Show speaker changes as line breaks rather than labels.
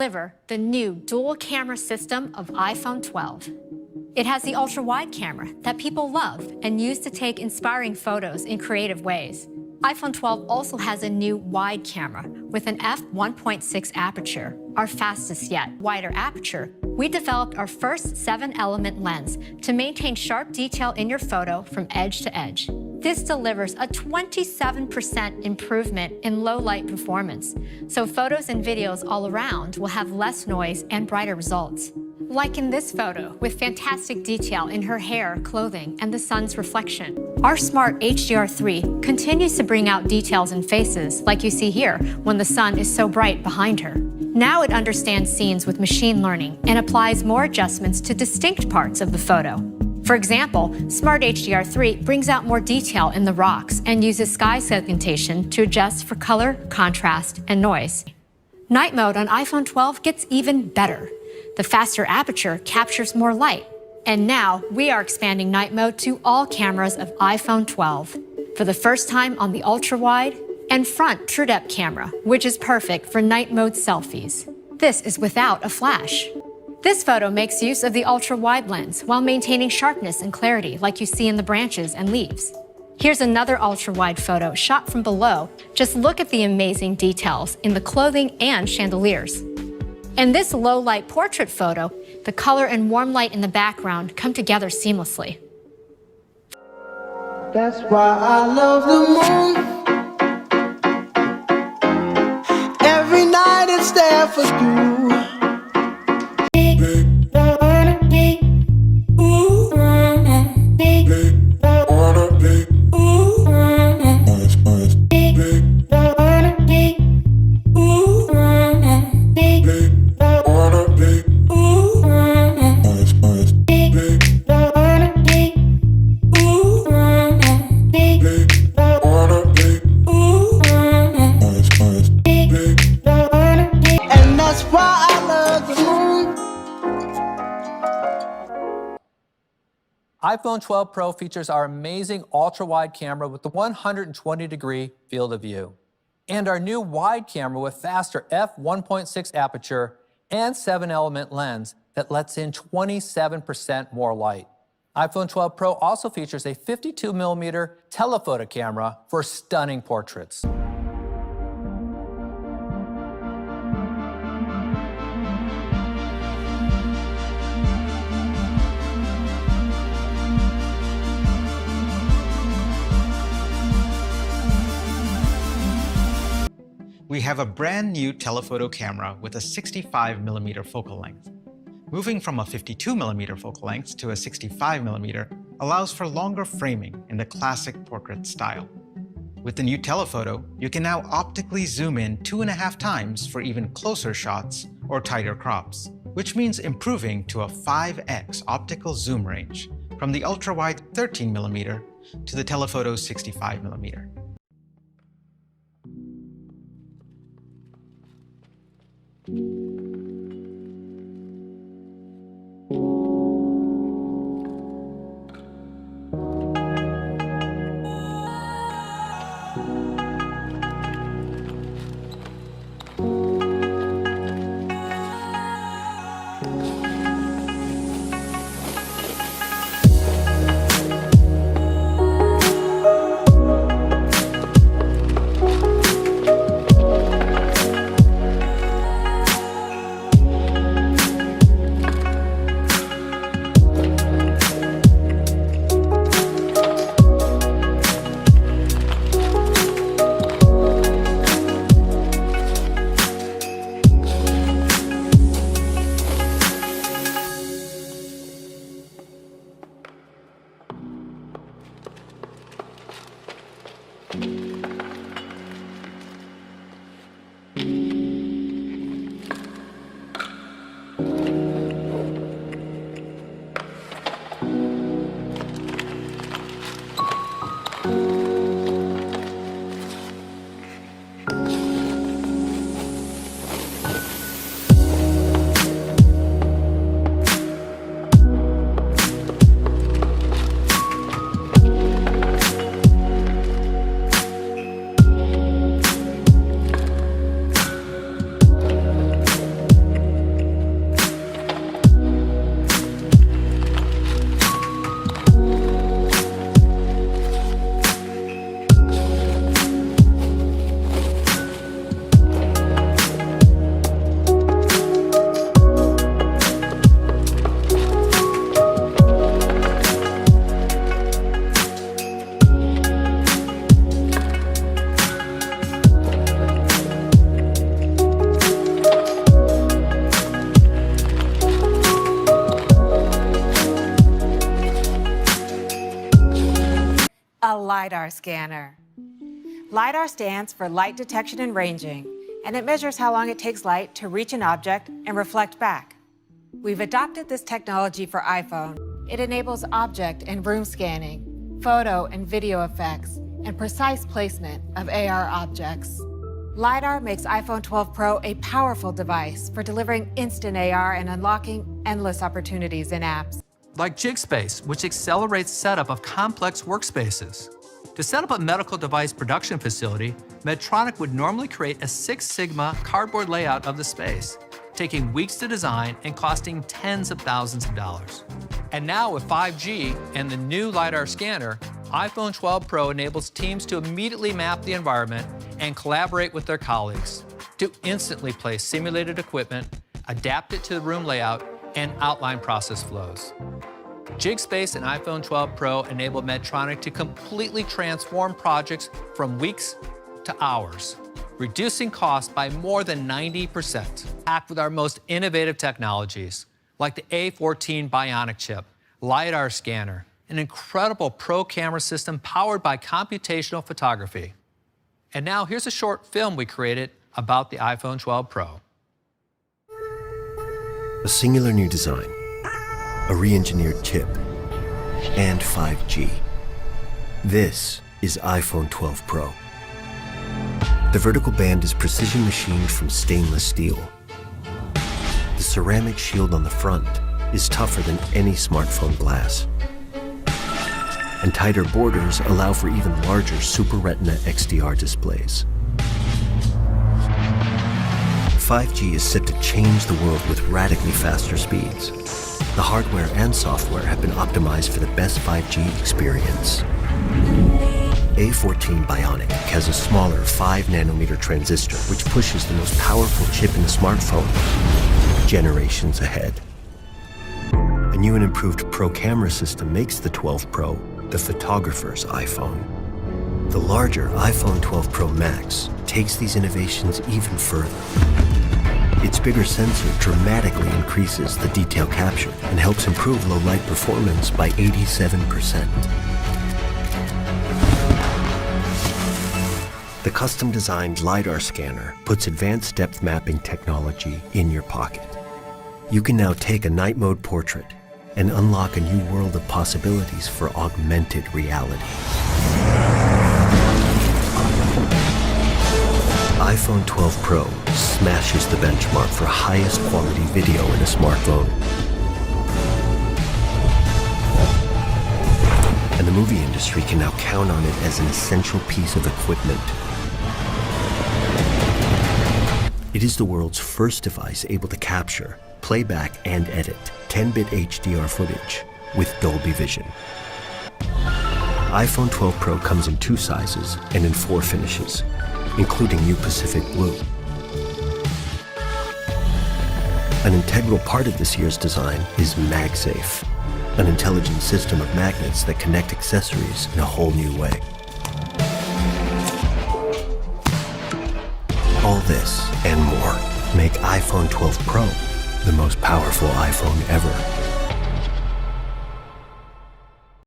deliver the new dual camera system of iPhone 12. It has the ultra-wide camera that people love and use to take inspiring photos in creative ways. iPhone 12 also has a new wide camera with an f1.6 aperture, our fastest yet. Wider aperture, we developed our first 7-element lens to maintain sharp detail in your photo from edge to edge. This delivers a 27% improvement in low-light performance, so photos and videos all around will have less noise and brighter results. Like in this photo, with fantastic detail in her hair, clothing, and the sun's reflection. Our smart HDR3 continues to bring out details in faces, like you see here, when the sun is so bright behind her. Now it understands scenes with machine learning and applies more adjustments to distinct parts of the photo. For example, Smart HDR3 brings out more detail in the rocks and uses sky segmentation to adjust for color, contrast, and noise. Night mode on iPhone 12 gets even better. The faster aperture captures more light. And now we are expanding night mode to all cameras of iPhone 12 for the first time on the ultra-wide and front TrueDepth camera, which is perfect for night mode selfies. This is without a flash. This photo makes use of the ultra-wide lens while maintaining sharpness and clarity like you see in the branches and leaves. Here's another ultra-wide photo shot from below. Just look at the amazing details in the clothing and chandeliers. In this low-light portrait photo, the color and warm light in the background come together seamlessly.
That's why I love the moon. Every night it's there for you.
iPhone 12 Pro features our amazing ultra-wide camera with the 120-degree field of view, and our new wide camera with faster f1.6 aperture and 7-element lens that lets in 27% more light. iPhone 12 Pro also features a 52mm telephoto camera for stunning portraits.
We have a brand new telephoto camera with a 65mm focal length. Moving from a 52mm focal length to a 65mm allows for longer framing in the classic portrait style. With the new telephoto, you can now optically zoom in 2.5 times for even closer shots or tighter crops, which means improving to a 5x optical zoom range from the ultra-wide 13mm to the telephoto's 65mm.
LiDAR scanner. LiDAR stands for light detection and ranging, and it measures how long it takes light to reach an object and reflect back. We've adopted this technology for iPhone. It enables object and room scanning, photo and video effects, and precise placement of AR objects. LiDAR makes iPhone 12 Pro a powerful device for delivering instant AR and unlocking endless opportunities in apps.
Like Geek, which accelerates setup of complex workspaces. To set up a medical device production facility, Medtronic would normally create a 6 Sigma cardboard layout of the space, taking weeks to design and costing tens of thousands of dollars. And now with 5G and the new LiDAR scanner, iPhone 12 Pro enables teams to immediately map the environment and collaborate with their colleagues to instantly place simulated equipment, adapt it to the room layout, and outline process flows. Geek and iPhone 12 Pro enable Medtronic to completely transform projects from weeks to hours, reducing costs by more than 90%, packed with our most innovative technologies, like the A14 Bionic chip, LiDAR scanner, an incredible pro camera system powered by computational photography. And now here's a short film we created about the iPhone 12 Pro.
A singular new design, a re-engineered chip, and 5G. This is iPhone 12 Pro. The vertical band is precision machined from stainless steel. The ceramic shield on the front is tougher than any smartphone glass. And tighter borders allow for even larger Super Retina XDR displays. 5G is set to change the world with radically faster speeds. The hardware and software have been optimized for the best 5G experience. A14 Bionic has a smaller 5nm transistor, which pushes the most powerful chip in the smartphone generations ahead. A new and improved Pro camera system makes the 12 Pro the photographer's iPhone. The larger iPhone 12 Pro Max takes these innovations even further. Its bigger sensor dramatically increases the detail capture and helps improve low light performance by 87%. The custom-designed LiDAR scanner puts advanced depth mapping technology in your pocket. You can now take a night mode portrait and unlock a new world of possibilities for augmented reality. iPhone 12 Pro smashes the benchmark for highest quality video in a smartphone. And the movie industry can now count on it as an essential piece of equipment. It is the world's first device able to capture, playback, and edit 10-bit HDR footage with Dolby Vision. iPhone 12 Pro comes in 2 sizes and in 4 finishes, including New Pacific Blue. An integral part of this year's design is MagSafe, an intelligent system of magnets that connect accessories in a whole new way. All this and more make iPhone 12 Pro the most powerful iPhone ever.